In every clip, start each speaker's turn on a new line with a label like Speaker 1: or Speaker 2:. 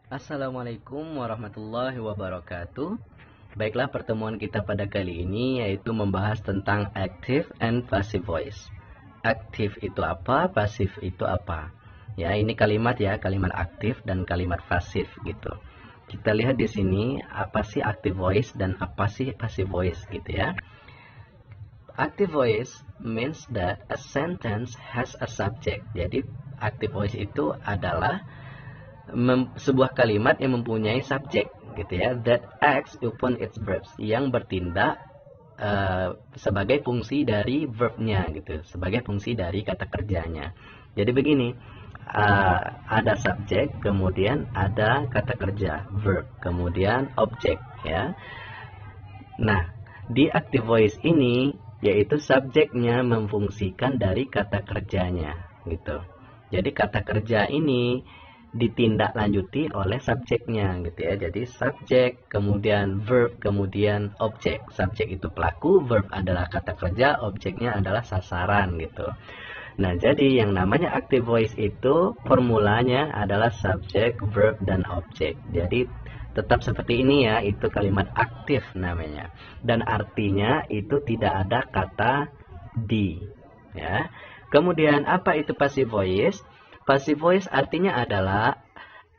Speaker 1: Assalamualaikum warahmatullahi wabarakatuh. Baiklah, pertemuan kita pada kali ini yaitu membahas tentang active and passive voice. Aktif itu apa, pasif itu apa? Ya, ini kalimat ya, kalimat aktif dan kalimat pasif gitu. Kita lihat di sini apa sih active voice dan apa sih passive voice gitu ya. Active voice means that a sentence has a subject. Jadi active voice itu adalah sebuah kalimat yang mempunyai subjek gitu ya, that acts upon its verbs, yang bertindak sebagai fungsi dari verbnya gitu, sebagai fungsi dari kata kerjanya. Jadi begini, ada subjek, kemudian ada kata kerja verb, kemudian objek ya. Nah, di active voice ini yaitu subjeknya memfungsikan dari kata kerjanya gitu. Jadi kata kerja ini ditindaklanjuti oleh subjeknya gitu ya. Jadi subjek, kemudian verb, kemudian objek. Subjek itu pelaku, verb adalah kata kerja, objeknya adalah sasaran gitu. Nah, jadi yang namanya active voice itu formulanya adalah subjek, verb, dan objek. Jadi tetap seperti ini ya, itu kalimat aktif namanya. Dan artinya itu tidak ada kata di ya. Kemudian apa itu passive voice? Passive voice artinya adalah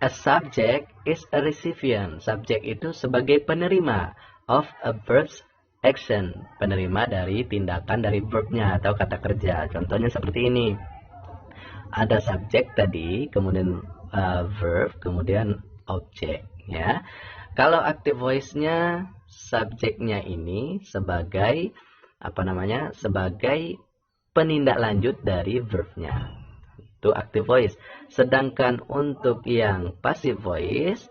Speaker 1: a subject is a recipient. Subjek itu sebagai penerima of a verb's action, penerima dari tindakan dari verbnya atau kata kerja. Contohnya seperti ini. Ada subjek tadi, kemudian verb, kemudian objek ya. Kalau active voice-nya subjeknya ini sebagai sebagai penindaklanjut dari verbnya. Itu active voice. Sedangkan untuk yang passive voice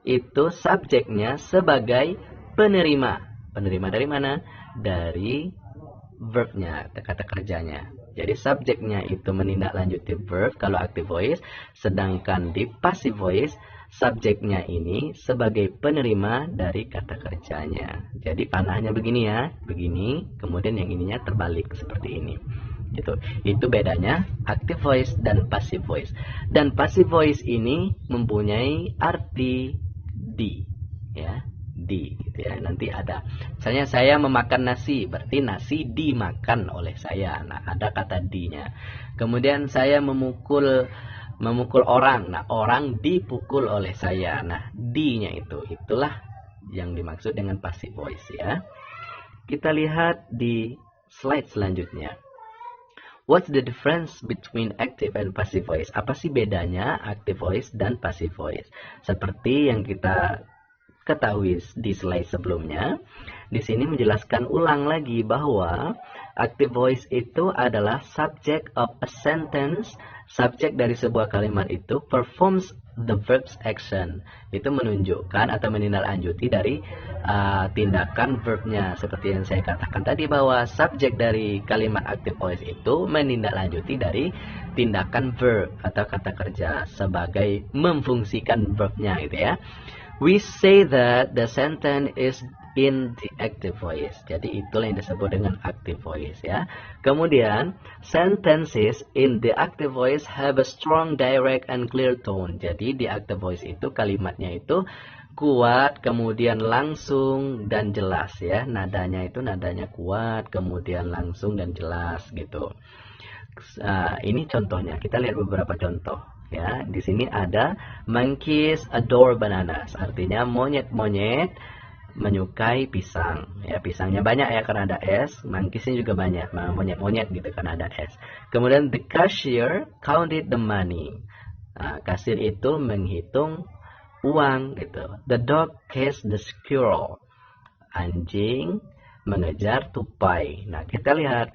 Speaker 1: itu subjeknya sebagai penerima. Penerima dari mana? Dari verbnya, kata kerjanya. Jadi subjeknya itu menindaklanjuti verb kalau active voice, sedangkan di passive voice subjeknya ini sebagai penerima dari kata kerjanya. Jadi panahnya begini ya, begini, kemudian yang ininya terbalik seperti ini. Gitu. Itu bedanya active voice dan passive voice. Dan passive voice ini mempunyai arti di, ya, di, gitu ya. Nanti ada. Misalnya saya memakan nasi, berarti nasi dimakan oleh saya. Nah, ada kata di-nya. Kemudian saya memukul orang. Nah, orang dipukul oleh saya. Nah, di-nya itulah yang dimaksud dengan passive voice ya. Kita lihat di slide selanjutnya. What's the difference between active and passive voice? Apa sih bedanya active voice dan passive voice? Seperti yang kita ketahui di slide sebelumnya, di sini menjelaskan ulang lagi bahwa active voice itu adalah subject of a sentence. Subjek dari sebuah kalimat itu performs the verb's action. Itu menunjukkan atau menindaklanjuti dari tindakan verbnya. Seperti yang saya katakan tadi bahwa subjek dari kalimat active voice itu menindaklanjuti dari tindakan verb atau kata kerja sebagai memfungsikan verbnya gitu ya. We say that the sentence is in the active voice. Jadi itulah yang disebut dengan active voice ya. Kemudian sentences in the active voice have a strong, direct and clear tone. Jadi di active voice itu kalimatnya itu kuat, kemudian langsung dan jelas ya. Nadanya itu nadanya kuat, kemudian langsung dan jelas gitu. Ini contohnya. Kita lihat beberapa contoh. Ya, di sini ada monkeys adore bananas, artinya monyet-monyet menyukai pisang. Ya, pisangnya banyak ya karena ada S, monkeysnya juga banyak, monyet-monyet gitu karena ada S. Kemudian the cashier counted the money. Nah, kasir itu menghitung uang gitu. The dog chased the squirrel. Anjing mengejar tupai. Nah, kita lihat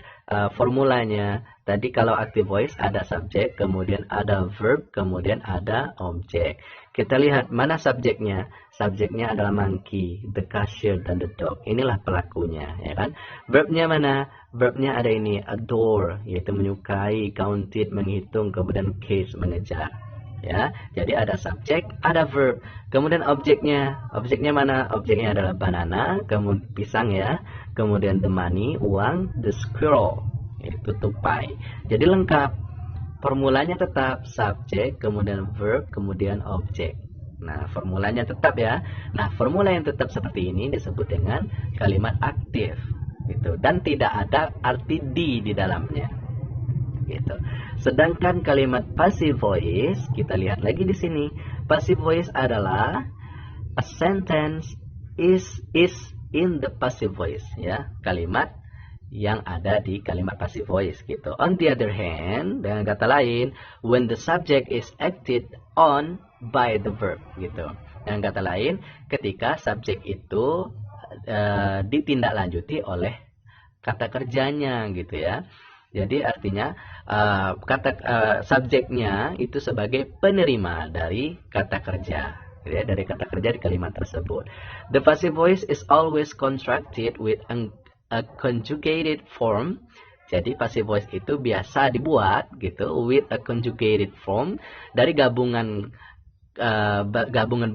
Speaker 1: formulanya. Tadi kalau active voice ada subjek, kemudian ada verb, kemudian ada objek. Kita lihat mana subjeknya. Subjeknya adalah monkey, the cashier, dan the dog. Inilah pelakunya, ya kan? Verbnya mana? Verbnya ada ini, adore, yaitu menyukai, counted, menghitung, kemudian chase, mengejar. Ya, jadi ada subjek, ada verb. Kemudian objeknya mana? Objeknya adalah banana, kemudian pisang ya. Kemudian the money, uang, the squirrel, itu tupai. Jadi lengkap. Formulanya tetap subjek, kemudian verb, kemudian objek. Nah, formulanya tetap ya. Nah, formula yang tetap seperti ini disebut dengan kalimat aktif gitu, dan tidak ada arti di dalamnya gitu. Sedangkan kalimat passive voice, kita lihat lagi di sini. Passive voice adalah a sentence is in the passive voice, ya. Kalimat yang ada di kalimat passive voice gitu. On the other hand, dengan kata lain, when the subject is acted on by the verb gitu. Dengan kata lain, ketika subjek itu ditindaklanjuti oleh kata kerjanya gitu ya. Jadi artinya subjeknya itu sebagai penerima dari kata kerja, gitu ya, dari kata kerja di kalimat tersebut. The passive voice is always constructed with a conjugated form. Jadi passive voice itu biasa dibuat gitu with a conjugated form dari gabungan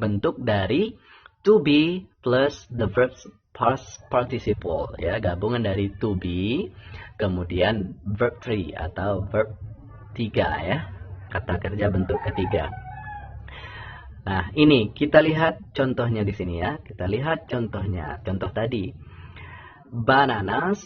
Speaker 1: bentuk dari to be plus the verb's past participle, ya, gabungan dari to be kemudian verb 3 atau verb 3 ya, kata kerja bentuk ketiga. Nah, ini kita lihat contohnya di sini ya. Kita lihat contohnya. Contoh tadi. Bananas,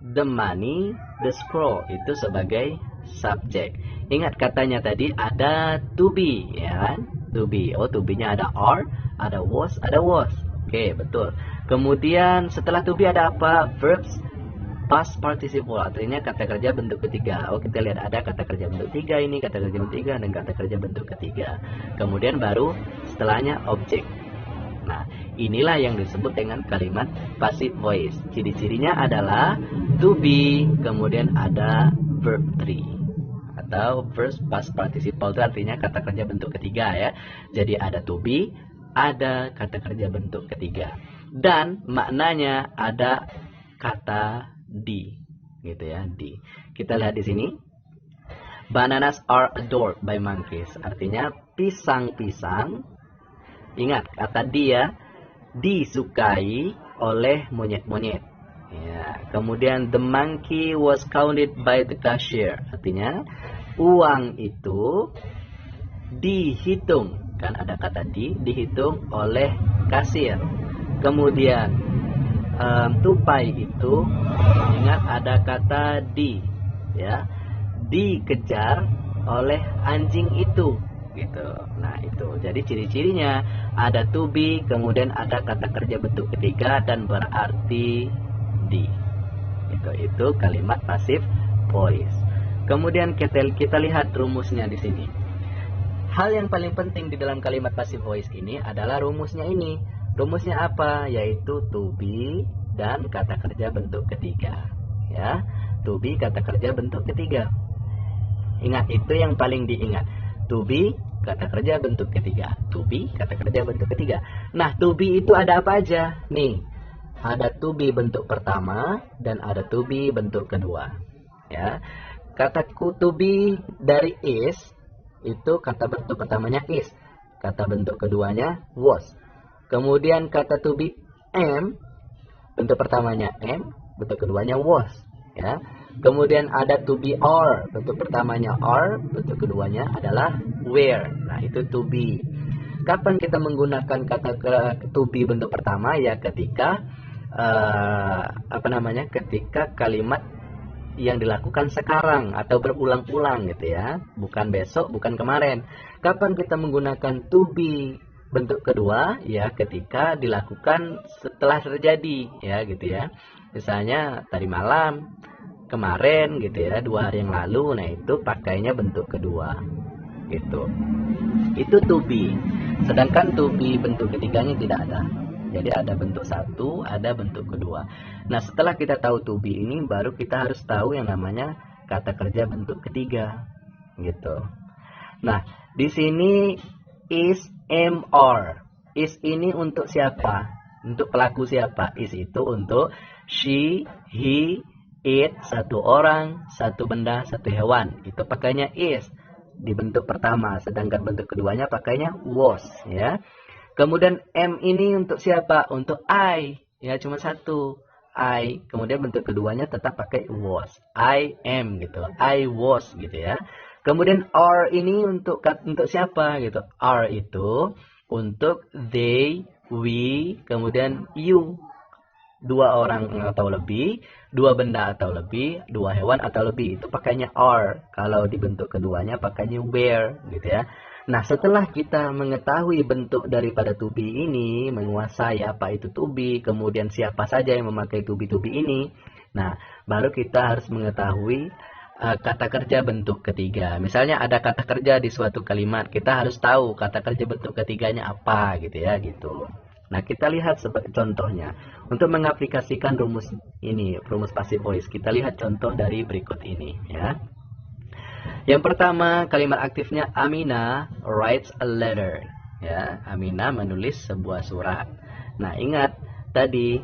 Speaker 1: the money, the scroll itu sebagai subjek. Ingat katanya tadi ada to be, ya kan? To be. Oh, to be-nya ada are, ada was, ada was. Oke, betul. Kemudian setelah to be ada apa? Verbs past participle, artinya kata kerja bentuk ketiga. Oh, kita lihat ada kata kerja bentuk tiga ini, kata kerja bentuk tiga, dan kata kerja bentuk ketiga. Kemudian baru setelahnya objek. Nah, inilah yang disebut dengan kalimat passive voice. Ciri-cirinya adalah to be, kemudian ada verb 3 atau verb past participle, itu artinya kata kerja bentuk ketiga ya. Jadi ada to be, ada kata kerja bentuk ketiga, dan maknanya ada kata di, gitu ya, di. Kita lihat di sini. Bananas are adored by monkeys. Artinya pisang-pisang. Ingat kata dia disukai oleh monyet-monyet. Ya, kemudian the monkey was counted by the cashier. Artinya uang itu dihitung, kan ada kata dihitung oleh kasir. Kemudian tupai itu, ingat ada kata di, ya, dikejar oleh anjing itu, gitu. Nah itu, jadi ciri-cirinya ada to be, kemudian ada kata kerja bentuk ketiga dan berarti di. Itu kalimat passive voice. Kemudian kita lihat rumusnya di sini. Hal yang paling penting di dalam kalimat passive voice ini adalah rumusnya ini. Rumusnya apa? Yaitu to be dan kata kerja bentuk ketiga. Ya, to be kata kerja bentuk ketiga. Ingat, itu yang paling diingat. To be kata kerja bentuk ketiga. To be kata kerja bentuk ketiga. Nah, to be itu ada apa aja? Nih, ada to be bentuk pertama dan ada to be bentuk kedua. Ya, kata to be dari is itu kata bentuk pertamanya is, kata bentuk keduanya was. Kemudian kata to be am, bentuk pertamanya am, bentuk keduanya was, ya. Kemudian ada to be are, bentuk pertamanya are, bentuk keduanya adalah were. Nah, itu to be. Kapan kita menggunakan kata to be bentuk pertama? Ya ketika ketika kalimat yang dilakukan sekarang atau berulang-ulang gitu ya, bukan besok, bukan kemarin. Kapan kita menggunakan to be bentuk kedua? Ya ketika dilakukan setelah terjadi, ya gitu ya. Misalnya tadi malam, kemarin gitu ya, 2 hari yang lalu. Nah itu pakainya bentuk kedua gitu. Itu to be. Sedangkan to be bentuk ketiganya tidak ada. Jadi ada bentuk satu, ada bentuk kedua. Nah setelah kita tahu to be ini, baru kita harus tahu yang namanya kata kerja bentuk ketiga gitu. Nah di sini is, am, are. Is ini untuk siapa? Untuk pelaku siapa? Is itu untuk she, he, it, satu orang, satu benda, satu hewan. Itu pakainya is di bentuk pertama. Sedangkan bentuk keduanya pakainya was, ya. Kemudian am ini untuk siapa? Untuk I, ya, cuma satu, I. Kemudian bentuk keduanya tetap pakai was, I am gitu, I was gitu ya. Kemudian are ini untuk siapa gitu? Are itu untuk they, we, kemudian you. 2 orang atau lebih, 2 benda atau lebih, 2 hewan atau lebih. Itu pakainya are. Kalau di bentuk keduanya pakainya were, gitu ya. Nah, setelah kita mengetahui bentuk daripada to be ini, menguasai apa itu to be, kemudian siapa saja yang memakai to be ini, nah, baru kita harus mengetahui kata kerja bentuk ketiga. Misalnya ada kata kerja di suatu kalimat, kita harus tahu kata kerja bentuk ketiganya apa, gitu ya, gitu. Nah, kita lihat sebagai contohnya. Untuk mengaplikasikan rumus ini, rumus passive voice, kita lihat contoh dari berikut ini, ya. Yang pertama, kalimat aktifnya Amina writes a letter. Ya, Amina menulis sebuah surat. Nah, ingat tadi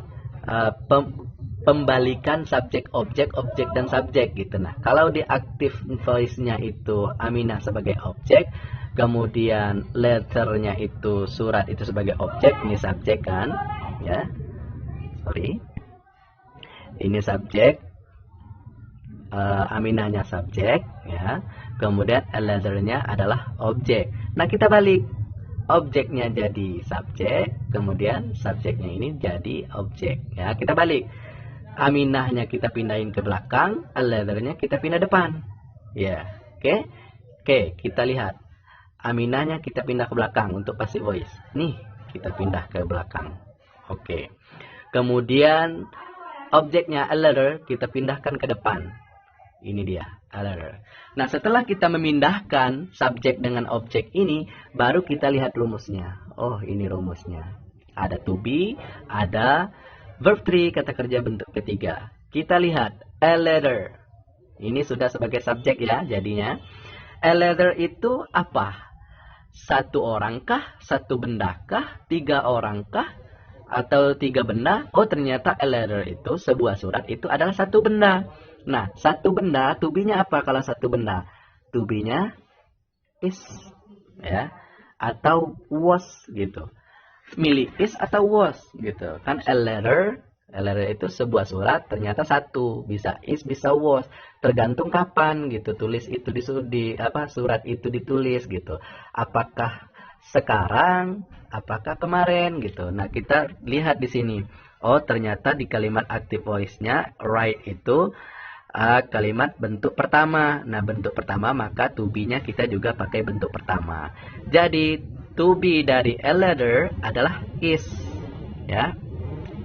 Speaker 1: pembalikan subjek, objek, objek dan subjek gitu. Nah, kalau di active voice-nya itu Amina sebagai objek, kemudian letternya itu surat itu sebagai objek, ini subjek kan, ya. Sorry. Ini subjek, Aminahnya subjek, ya. Kemudian letternya adalah objek. Nah, kita balik. Objeknya jadi subjek, kemudian subjeknya ini jadi objek, ya. Kita balik. Aminahnya kita pindahin ke belakang, letternya kita pindah depan. Ya, oke. Oke, kita lihat. Aminahnya kita pindah ke belakang untuk passive voice. Nih, kita pindah ke belakang. Oke. Kemudian objeknya a letter kita pindahkan ke depan. Ini dia, a letter. Nah, setelah kita memindahkan subjek dengan objek ini, baru kita lihat rumusnya. Oh, ini rumusnya. Ada to be, ada verb 3, kata kerja bentuk ketiga. Kita lihat, a letter. Ini sudah sebagai subjek ya, jadinya. A letter itu apa? 1 orangkah? 1 bendakah? 3 orangkah? Atau 3 benda? Oh, ternyata a letter itu, sebuah surat itu adalah 1 benda. Nah, 1 benda, to be-nya apa kalau 1 benda? To be-nya is, ya, atau was gitu. Milih is atau was gitu. Kan a letter itu sebuah surat, ternyata 1, bisa is, bisa was. Tergantung kapan gitu tulis itu surat itu ditulis gitu. Apakah sekarang, apakah kemarin gitu. Nah, kita lihat di sini. Oh, ternyata di kalimat active voice-nya write itu kalimat bentuk pertama. Nah, bentuk pertama maka to be-nya kita juga pakai bentuk pertama. Jadi to be dari a letter adalah is. Ya.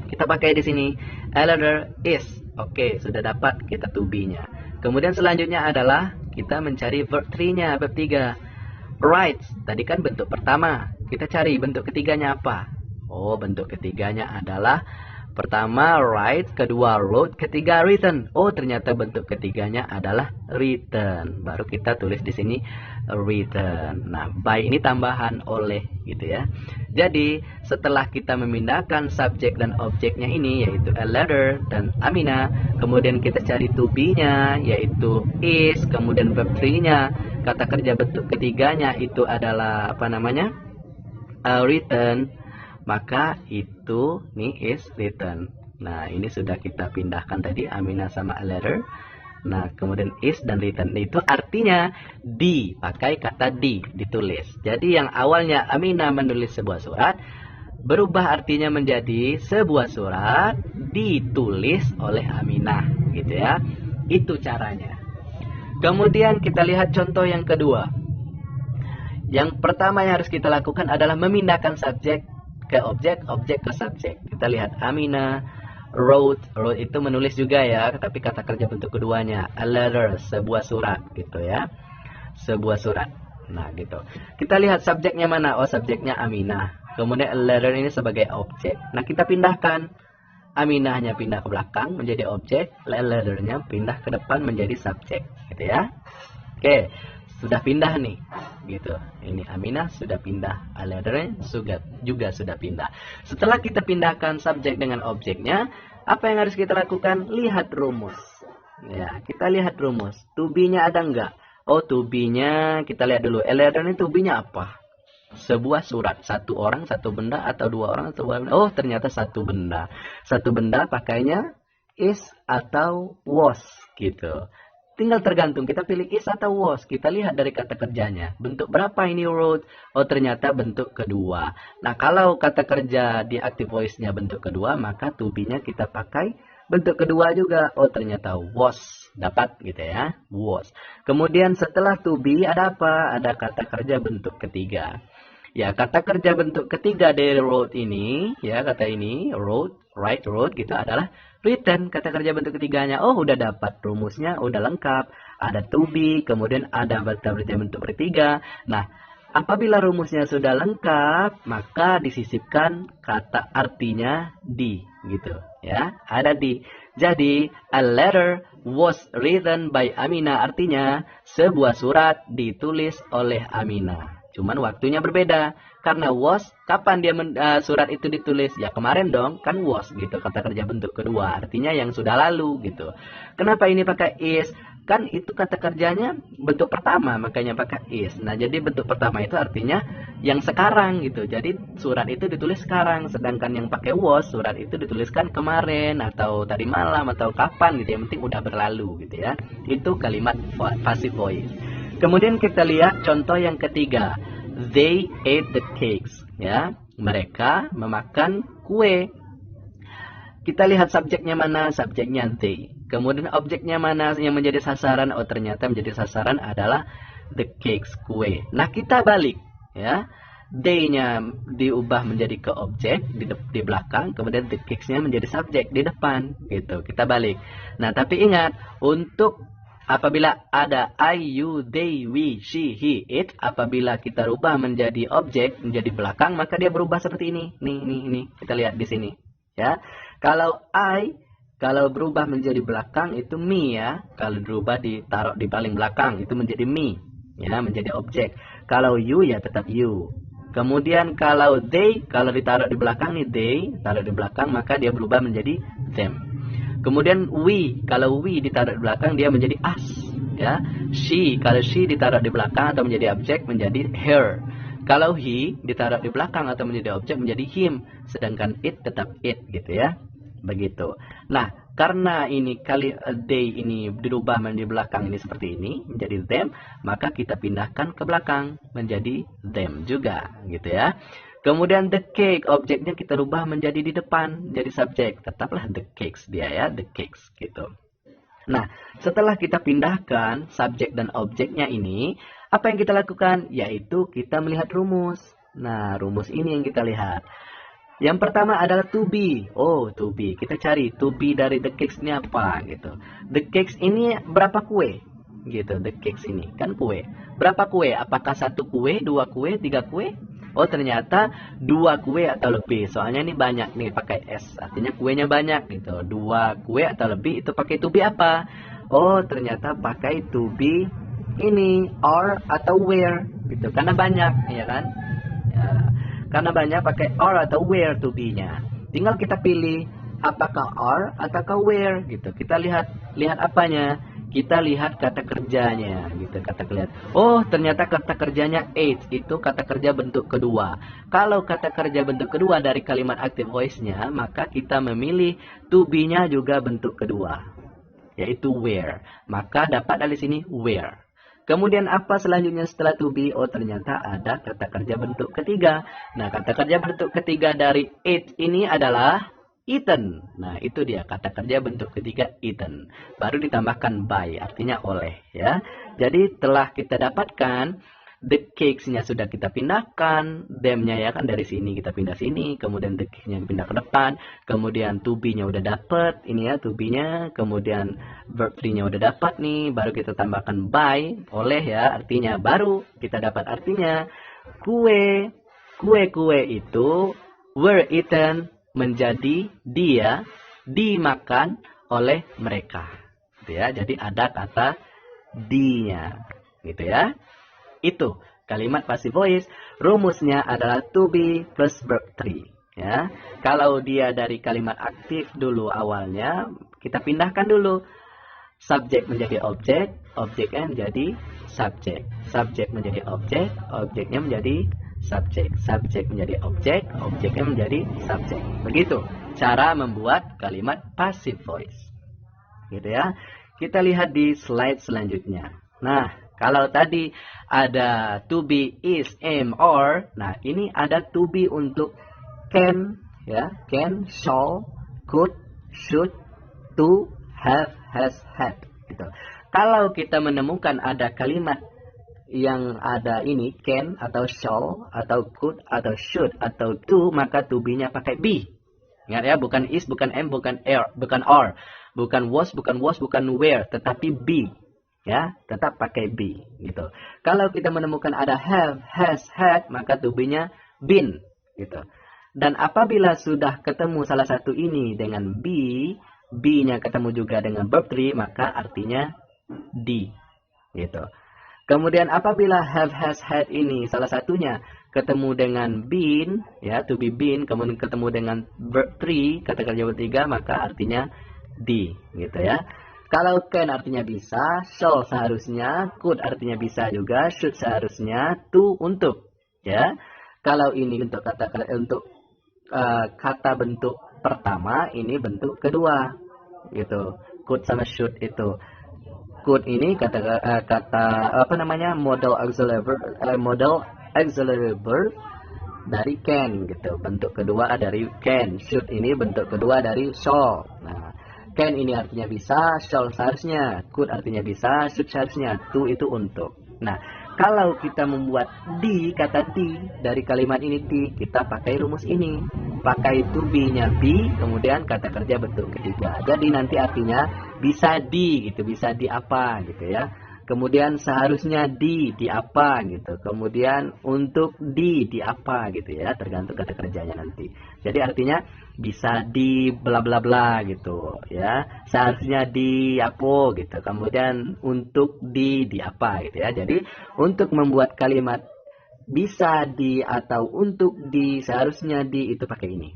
Speaker 1: Kita pakai di sini a letter is. Oke, sudah dapat kita to be-nya. Kemudian selanjutnya adalah kita mencari verb 3-nya, verb 3. Write, tadi kan bentuk pertama. Kita cari bentuk ketiganya apa? Oh, bentuk ketiganya adalah pertama write, kedua wrote, ketiga written. Oh, ternyata bentuk ketiganya adalah written. Baru kita tulis di sini written. Nah, by ini tambahan oleh gitu ya. Jadi, setelah kita memindahkan subjek dan objeknya ini yaitu a letter dan Amina, kemudian kita cari to be-nya yaitu is, kemudian verb 3-nya, kata kerja bentuk ketiganya itu adalah apa namanya? Written. Maka itu nih is written. Nah, ini sudah kita pindahkan tadi Amina sama a letter. Nah, kemudian is dan written itu artinya dipakai kata ditulis. Jadi yang awalnya Amina menulis sebuah surat berubah artinya menjadi sebuah surat ditulis oleh Aminah gitu ya. Itu caranya. Kemudian kita lihat contoh yang kedua. Yang pertama yang harus kita lakukan adalah memindahkan subjek ke objek, objek ke subjek. Kita lihat Amina wrote itu menulis juga ya, tapi kata kerja bentuk keduanya a letter, sebuah surat gitu ya. Sebuah surat. Nah, gitu. Kita lihat subjeknya mana? Oh, subjeknya Amina. Kemudian a letter ini sebagai objek. Nah, kita pindahkan. Aminahnya pindah ke belakang menjadi objek, a letternya pindah ke depan menjadi subjek gitu ya. Oke. Sudah pindah nih gitu. Ini Aminah sudah pindah, a letter juga sudah pindah. Setelah kita pindahkan subjek dengan objeknya, apa yang harus kita lakukan? Lihat rumus. Ya, kita lihat rumus. To be-nya ada enggak? Oh, to be-nya kita lihat dulu. A letter ini to be-nya apa? Sebuah surat, 1 orang, 1 benda atau 2 orang, 1 benda. Oh, ternyata 1 benda. 1 benda pakainya is atau was gitu. Tinggal tergantung kita pilih is atau was. Kita lihat dari kata kerjanya. Bentuk berapa ini wrote? Oh, ternyata bentuk kedua. Nah, kalau kata kerja di active voice-nya bentuk kedua, maka to be-nya kita pakai bentuk kedua juga. Oh, ternyata was. Dapat gitu ya. Was. Kemudian setelah to be ada apa? Ada kata kerja bentuk ketiga. Ya, kata kerja bentuk ketiga dari wrote ini, ya, kata ini, wrote, write, wrote, gitu adalah written. Kata kerja bentuk ketiganya. Oh, udah dapat rumusnya, udah lengkap. Ada to be, kemudian ada kata kerja bentuk ketiga. Nah, apabila rumusnya sudah lengkap, maka disisipkan kata artinya di, gitu, ya. Ada di. Jadi, a letter was written by Amina, artinya sebuah surat ditulis oleh Amina. Cuman waktunya berbeda. Karena was, kapan dia surat itu ditulis? Ya kemarin dong, kan was gitu. Kata kerja bentuk kedua, artinya yang sudah lalu gitu. Kenapa ini pakai is? Kan itu kata kerjanya bentuk pertama, makanya pakai is. Nah, jadi bentuk pertama itu artinya yang sekarang gitu. Jadi surat itu ditulis sekarang. Sedangkan yang pakai was, surat itu dituliskan kemarin, atau tadi malam, atau kapan gitu. Yang penting udah berlalu gitu ya. Itu kalimat passive voice. Kemudian kita lihat contoh yang ketiga. They ate the cakes. Ya, mereka memakan kue. Kita lihat subjeknya mana? Subjeknya they. Kemudian objeknya mana yang menjadi sasaran? Oh, ternyata menjadi sasaran adalah the cakes, kue. Nah, kita balik. Ya, they-nya diubah menjadi ke objek di belakang. Kemudian the cakes-nya menjadi subjek di depan. Gitu. Kita balik. Nah, tapi ingat untuk apabila ada I, you, they, we, she, he, it, apabila kita rubah menjadi objek, menjadi belakang, maka dia berubah seperti ini. Nih. Kita lihat di sini. Ya. Kalau I, kalau berubah menjadi belakang itu me ya. Kalau berubah ditaruh di paling belakang itu menjadi me. Ya, menjadi objek. Kalau you ya tetap you. Kemudian kalau they, kalau ditaruh di belakang nih they, taruh di belakang maka dia berubah menjadi them. Kemudian we, kalau we ditaruh di belakang dia menjadi us, ya. She, kalau she ditaruh di belakang atau menjadi objek menjadi her. Kalau he ditaruh di belakang atau menjadi objek menjadi him, sedangkan it tetap it gitu ya. Begitu. Nah, karena ini they ini dirubah menjadi belakang ini seperti ini menjadi them, maka kita pindahkan ke belakang menjadi them juga gitu ya. Kemudian the cake, objeknya kita rubah menjadi di depan, jadi subjek. Tetaplah the cakes dia ya, the cakes gitu. Nah, setelah kita pindahkan subjek dan objeknya ini, apa yang kita lakukan? Yaitu kita melihat rumus. Nah, rumus ini yang kita lihat. Yang pertama adalah to be. Oh, to be. Kita cari to be dari the cakes ini apa gitu. The cakes ini berapa kue? Gitu, the cakes ini kan kue. Berapa kue? Apakah satu kue, dua kue, tiga kue? Oh, ternyata 2 kue atau lebih. Soalnya ini banyak nih pakai S. Artinya kuenya banyak gitu. 2 kue atau lebih itu pakai to be apa? Oh, ternyata pakai to be ini or atau where gitu. Karena banyak, ya kan? Ya, karena banyak pakai or atau where to be-nya. Tinggal kita pilih apakah or atau where gitu. Kita lihat apanya? Kita lihat kata kerjanya gitu, kata kerja. Oh, ternyata kata kerjanya ate itu kata kerja bentuk kedua. Kalau kata kerja bentuk kedua dari kalimat active voice-nya, maka kita memilih to be-nya juga bentuk kedua, yaitu where. Maka dapat dari sini where. Kemudian apa selanjutnya setelah to be? Oh, ternyata ada kata kerja bentuk ketiga. Nah, kata kerja bentuk ketiga dari ate ini adalah eaten. Nah, itu dia kata kerja bentuk ketiga eaten. Baru ditambahkan by, artinya oleh ya. Jadi telah kita dapatkan the cakes-nya sudah kita pindahkan, them-nya ya kan dari sini kita pindah sini, kemudian the cakes-nya pindah ke depan, kemudian to be-nya udah dapat, ini ya to be-nya, kemudian verb 3-nya udah dapat nih, baru kita tambahkan by, oleh ya, artinya baru kita dapat artinya kue itu were eaten menjadi dia dimakan oleh mereka gitu ya. Jadi ada kata di-nya gitu ya. Itu kalimat passive voice. Rumusnya adalah to be plus verb 3 ya. Kalau dia dari kalimat aktif dulu awalnya, kita pindahkan dulu subjek menjadi objek, objeknya menjadi subjek, subjek menjadi objek, objeknya menjadi subjek, subjek menjadi objek, objeknya menjadi subjek. Begitu cara membuat kalimat passive voice. Gitu ya. Kita lihat di slide selanjutnya. Nah, kalau tadi ada to be, is, am, or. Nah, ini ada to be untuk can, ya, can, shall, could, should, to, have, has, had. Gitu. Kalau kita menemukan ada kalimat yang ada ini can atau shall atau could atau should atau to, maka to be-nya pakai be. Ingat ya, bukan is, bukan am, bukan are, bukan was, bukan were, tetapi be. Ya, tetap pakai be gitu. Kalau kita menemukan ada have, has, had, maka to be-nya been gitu. Dan apabila sudah ketemu salah satu ini dengan be, be-nya ketemu juga dengan verb 3, maka artinya di gitu. Kemudian apabila have, has, had ini salah satunya ketemu dengan been, ya, to be been, kemudian ketemu dengan verb 3, kata kerja verb 3, maka artinya di, gitu ya. Kalau can artinya bisa, shall seharusnya, could artinya bisa juga, should seharusnya, to untuk, ya. Kalau ini untuk kata bentuk pertama, ini bentuk kedua, gitu. Could sama should itu. Could ini model auxiliary verb dari can gitu. Bentuk kedua dari can. Should ini bentuk kedua dari shall. Nah, can ini artinya bisa, shall seharusnya, could artinya bisa, should seharusnya, to itu untuk. Nah, kalau kita membuat di, kata di dari kalimat ini di, kita pakai rumus ini. Pakai to be-nya be, kemudian kata kerja bentuk ketiga. Jadi nanti artinya bisa di gitu, bisa di apa gitu ya. Kemudian seharusnya di apa gitu. Kemudian untuk di apa gitu ya, tergantung kata kerjanya nanti. Jadi artinya bisa di bla bla bla gitu ya. Seharusnya di apa gitu. Kemudian untuk di apa gitu ya. Jadi untuk membuat kalimat bisa di atau untuk di, seharusnya di, itu pakai ini.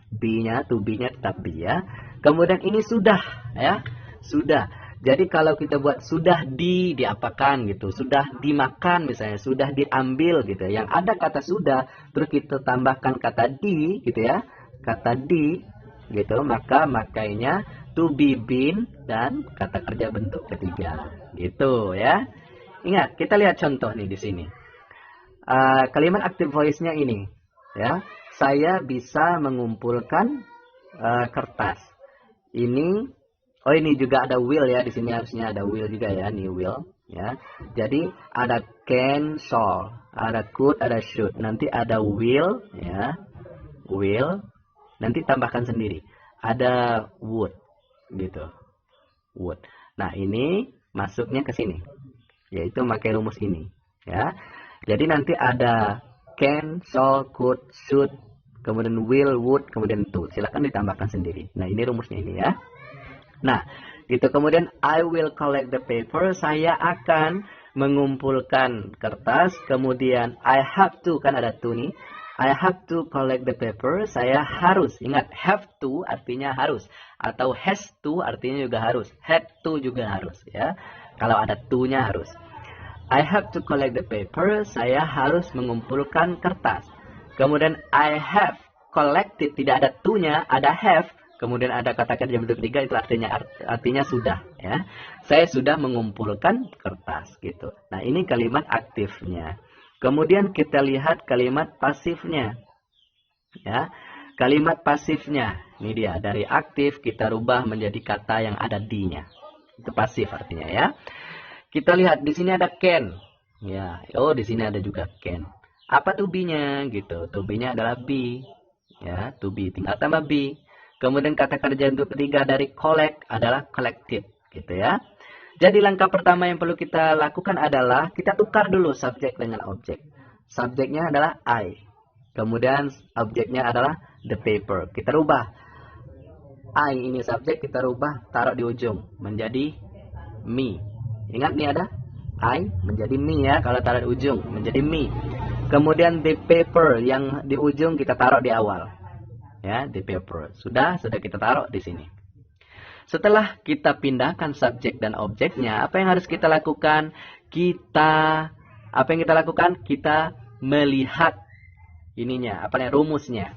Speaker 1: Be-nya, to be-nya tetap be ya. Kemudian ini sudah ya. Sudah. Jadi kalau kita buat sudah diapakan gitu, sudah dimakan misalnya, sudah diambil gitu. Yang ada kata sudah, terus kita tambahkan kata di gitu ya. Kata di gitu, maka makainya to be been dan kata kerja bentuk ketiga. Gitu ya. Ingat, kita lihat contoh nih di sini. Kalimat active voice-nya ini ya, saya bisa mengumpulkan kertas ini. Oh, ini juga ada will ya, di sini harusnya ada will juga ya, nih will ya. Jadi ada can, shall, ada could, ada should, nanti ada will ya, will, nanti tambahkan sendiri, ada would gitu, would. Nah, ini masuknya ke sini, yaitu pakai rumus ini ya. Jadi nanti ada can, shall, could, should, kemudian will, would, kemudian to. Silakan ditambahkan sendiri. Nah, ini rumusnya ini ya. Nah, itu kemudian I will collect the paper. Saya akan mengumpulkan kertas. Kemudian I have to, kan ada to nih. I have to collect the paper. Saya harus. Ingat, have to artinya harus. Atau has to artinya juga harus. Had to juga harus ya. Kalau ada to-nya harus. I have to collect the paper. Saya harus mengumpulkan kertas. Kemudian I have collected, tidak ada to-nya, ada have. Kemudian ada kata kerja bentuk ketiga, itu artinya sudah ya. Saya sudah mengumpulkan kertas gitu. Nah, ini kalimat aktifnya. Kemudian kita lihat kalimat pasifnya. Ya. Kalimat pasifnya. Ini dia, dari aktif kita rubah menjadi kata yang ada di-nya. Itu pasif artinya ya. Kita lihat di sini ada can. Ya, oh di sini ada juga can. Apa to be-nya gitu? To be-nya adalah be. Ya, to be tinggal tambah be. Kemudian kata kerja untuk ketiga dari collect adalah collected gitu ya. Jadi langkah pertama yang perlu kita lakukan adalah kita tukar dulu subjek dengan objek. Subjeknya adalah I. Kemudian objeknya adalah the paper. Kita rubah. I ini subjek, kita rubah taruh di ujung menjadi me. Ingat nih ada I menjadi me ya, kalau taruh di ujung menjadi me. Kemudian the paper yang di ujung kita taruh di awal. Ya, the paper. Sudah kita taruh di sini. Setelah kita pindahkan subjek dan objeknya, apa yang harus kita lakukan? Kita melihat ininya, rumusnya.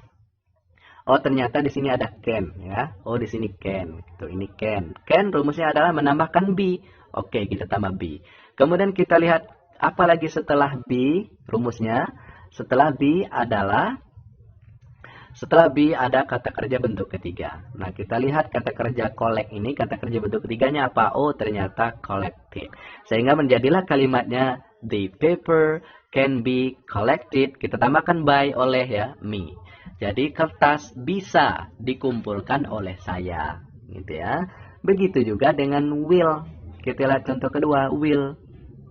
Speaker 1: Oh, ternyata di sini ada can ya. Oh, di sini can. Gitu, ini can. Can rumusnya adalah menambahkan be. Oke, kita tambah be. Kemudian kita lihat apa lagi setelah be rumusnya. Setelah be ada kata kerja bentuk ketiga. Nah, kita lihat kata kerja collect ini, kata kerja bentuk ketiganya apa? Oh, ternyata collected. Sehingga menjadilah kalimatnya the paper can be collected. Kita tambahkan by oleh ya, me. Jadi kertas bisa dikumpulkan oleh saya, gitu ya. Begitu juga dengan will. Kita lihat contoh kedua, will.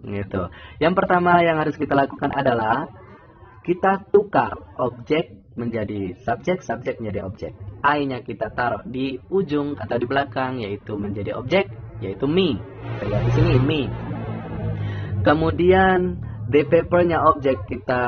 Speaker 1: Gitu. Yang pertama yang harus kita lakukan adalah kita tukar objek menjadi subjek, subjek menjadi objek. I-nya kita taruh di ujung atau di belakang, yaitu menjadi objek, yaitu me. Kita lihat di sini me. Kemudian the paper-nya objek kita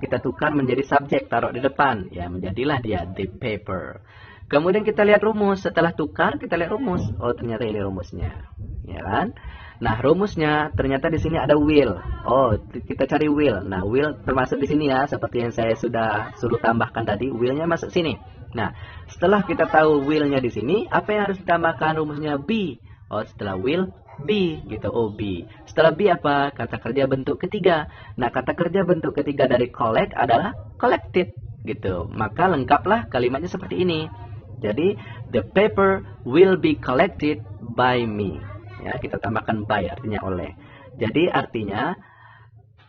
Speaker 1: kita tukar menjadi subjek, taruh di depan, ya menjadilah dia the paper. Kemudian kita lihat rumus. Setelah tukar kita lihat rumus. Oh, ternyata ini rumusnya, ya kan? Nah, rumusnya ternyata di sini ada will. Oh, kita cari will. Nah, will termasuk di sini ya, seperti yang saya sudah suruh tambahkan tadi. Willnya masuk sini. Nah, setelah kita tahu willnya di sini, apa yang harus ditambahkan rumusnya? Be. Oh, setelah will be gitu. Oh, be. Setelah be apa? Kata kerja bentuk ketiga. Nah, kata kerja bentuk ketiga dari collect adalah collected gitu. Maka lengkaplah kalimatnya seperti ini. Jadi, the paper will be collected by me. Ya, kita tambahkan by artinya oleh. Jadi artinya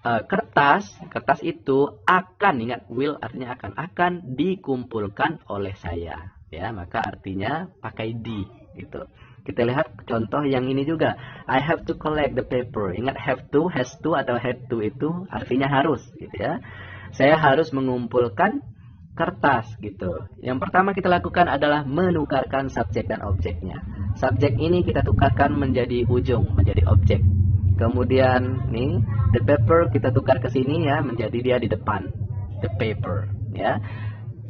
Speaker 1: kertas itu akan, ingat will artinya akan dikumpulkan oleh saya. Ya, maka artinya pakai di gitu. Kita lihat contoh yang ini juga. I have to collect the paper. Ingat have to, has to atau had to itu artinya harus gitu ya. Saya harus mengumpulkan kertas gitu. Yang pertama kita lakukan adalah menukarkan subjek dan objeknya. Subjek ini kita tukarkan menjadi ujung, menjadi objek. Kemudian nih, the paper kita tukar ke sini ya, menjadi dia di depan. The paper, ya.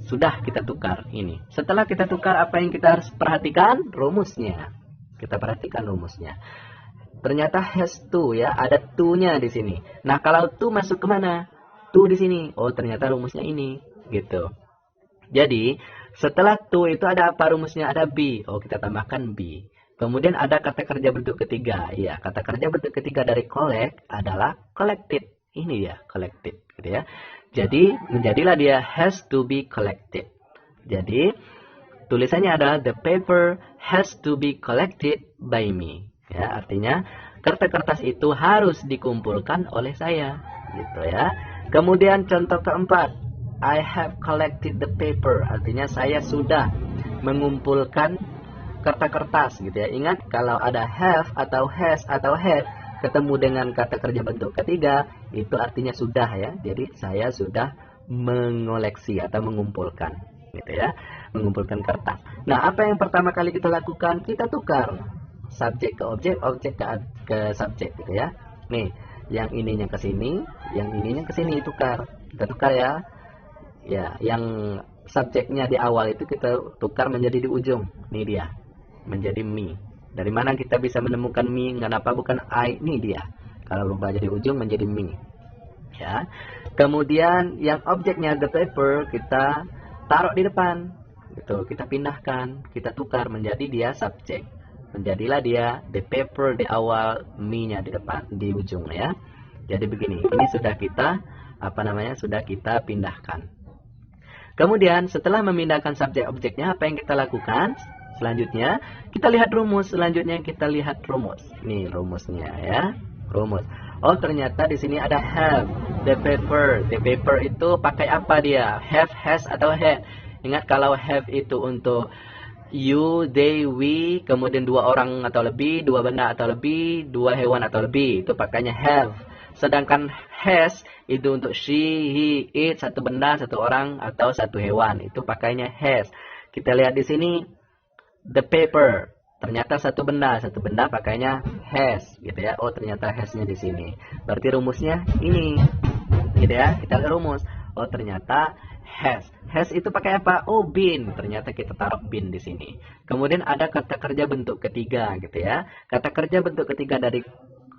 Speaker 1: Sudah kita tukar ini. Setelah kita tukar, apa yang kita harus perhatikan? Rumusnya. Kita perhatikan rumusnya. Ternyata has to ya, ada to-nya di sini. Nah, kalau to masuk ke mana? To di sini. Oh, ternyata rumusnya ini, gitu. Jadi, setelah to itu ada apa rumusnya? Ada be. Oh, kita tambahkan be. Kemudian ada kata kerja bentuk ketiga. Ya, kata kerja bentuk ketiga dari collect adalah collected. Ini ya, collected, gitu ya. Jadi, menjadilah dia has to be collected. Jadi, tulisannya adalah the paper has to be collected by me. Ya, artinya kertas-kertas itu harus dikumpulkan oleh saya, gitu ya. Kemudian contoh keempat, I have collected the paper. Artinya saya sudah mengumpulkan kertas-kertas, gitu ya. Ingat kalau ada have atau has atau had ketemu dengan kata kerja bentuk ketiga, itu artinya sudah ya. Jadi saya sudah mengoleksi atau mengumpulkan, gitu ya. Mengumpulkan kertas. Nah, apa yang pertama kali kita lakukan? Kita tukar subjek ke objek, objek ke subjek, gitu ya. Nih, yang ininya ke sini, yang ininya ke sini, tukar. Kita tukar ya. Ya, yang subjeknya di awal itu kita tukar menjadi di ujung. Ini dia, menjadi me. Dari mana kita bisa menemukan me? Kenapa bukan I? Ini dia. Kalau berubah jadi ujung menjadi me. Ya. Kemudian yang objeknya the paper kita taruh di depan. Gitu. Kita pindahkan, kita tukar menjadi dia subjek. Menjadilah dia the paper di awal, me-nya di depan, di ujung ya. Jadi begini. Ini sudah kita sudah kita pindahkan. Kemudian setelah memindahkan subjek objeknya, apa yang kita lakukan? Selanjutnya kita lihat rumus. Nih rumusnya ya. Rumus. Oh, ternyata di sini ada have, the paper. The paper itu pakai apa dia? Have, has atau had? Ingat kalau have itu untuk you, they, we, kemudian dua orang atau lebih, dua benda atau lebih, dua hewan atau lebih, itu pakainya have. Sedangkan has itu untuk she, he, it, satu benda, satu orang, atau satu hewan. Itu pakainya has. Kita lihat di sini, the paper. Ternyata satu benda pakainya has. Gitu ya. Oh, ternyata has-nya di sini. Berarti rumusnya ini. Gitu ya. Kita lihat rumus. Oh, ternyata has. Has itu pakai apa? Oh, been. Ternyata kita taruh been di sini. Kemudian ada kata kerja bentuk ketiga. Gitu ya. Kata kerja bentuk ketiga dari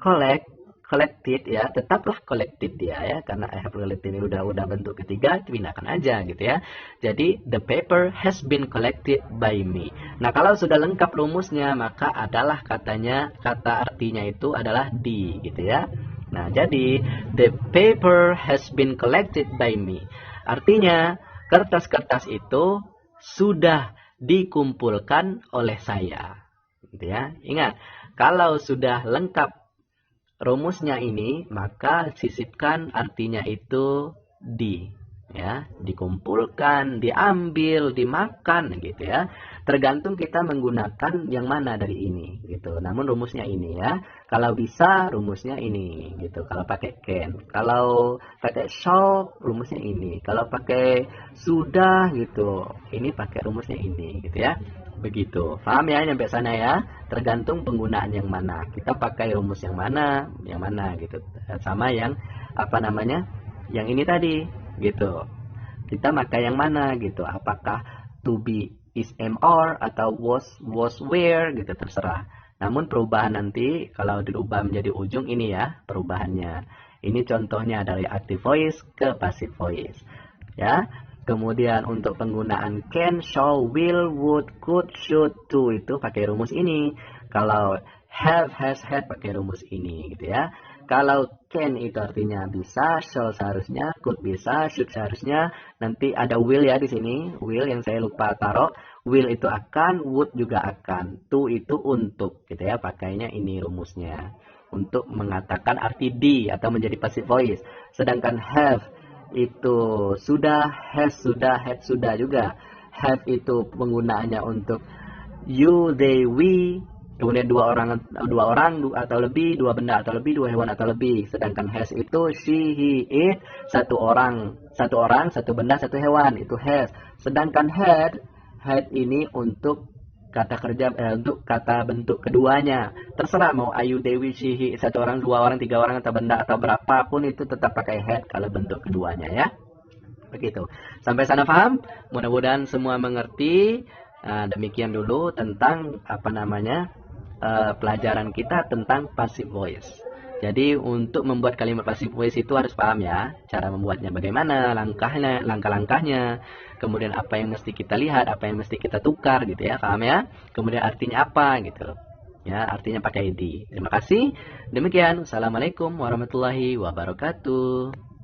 Speaker 1: collect. collected ya, tetaplah collected dia ya, karena I have collected ini udah bentuk ketiga, pindahkan aja gitu ya. Jadi the paper has been collected by me. Nah, kalau sudah lengkap rumusnya maka adalah kata artinya itu adalah di gitu ya. Nah, jadi the paper has been collected by me. Artinya kertas-kertas itu sudah dikumpulkan oleh saya. Gitu ya. Ingat, kalau sudah lengkap rumusnya ini, maka sisipkan artinya itu di, ya, dikumpulkan, diambil, dimakan, gitu ya. Tergantung kita menggunakan yang mana dari ini, gitu. Namun rumusnya ini ya. Kalau bisa rumusnya ini, gitu. Kalau pakai can, kalau pakai shall rumusnya ini. Kalau pakai sudah, gitu. Ini pakai rumusnya ini, gitu ya. Begitu. Paham ya nyampe sana ya? Tergantung penggunaan yang mana. Kita pakai rumus yang mana gitu. Sama yang apa namanya? Yang ini tadi gitu. Kita pakai yang mana gitu. Apakah to be is MR atau was were gitu, terserah. Namun perubahan nanti kalau dirubah menjadi ujung ini ya perubahannya. Ini contohnya dari active voice ke passive voice. Ya. Kemudian untuk penggunaan can, shall, will, would, could, should, to itu pakai rumus ini. Kalau have, has, had pakai rumus ini gitu ya. Kalau can itu artinya bisa, shall seharusnya, could bisa, should seharusnya. Nanti ada will ya di sini, will yang saya lupa taruh. Will itu akan, would juga akan, to itu untuk gitu ya. Pakainya ini rumusnya untuk mengatakan arti di atau menjadi passive voice. Sedangkan have itu sudah, has sudah, had sudah juga. Have itu penggunaannya untuk you, they, we. Kemudian dua orang atau lebih, dua benda atau lebih, dua hewan atau lebih. Sedangkan has itu she, he, it, satu orang, satu benda, satu hewan, itu has. Sedangkan had ini untuk kata kerja untuk kata bentuk keduanya. Terserah mau ayu, dewi, she, he, satu orang, dua orang, tiga orang atau benda atau berapapun itu tetap pakai had kalau bentuk keduanya ya. Begitu. Sampai sana paham? Mudah-mudahan semua mengerti. Demikian dulu tentang apa namanya pelajaran kita tentang passive voice. Jadi untuk membuat kalimat passive voice itu harus paham ya cara membuatnya bagaimana, langkah-langkahnya, kemudian apa yang mesti kita lihat, apa yang mesti kita tukar gitu ya, paham ya? Kemudian artinya apa gitu. Ya, artinya pakai di. Terima kasih. Demikian. Assalamualaikum warahmatullahi wabarakatuh.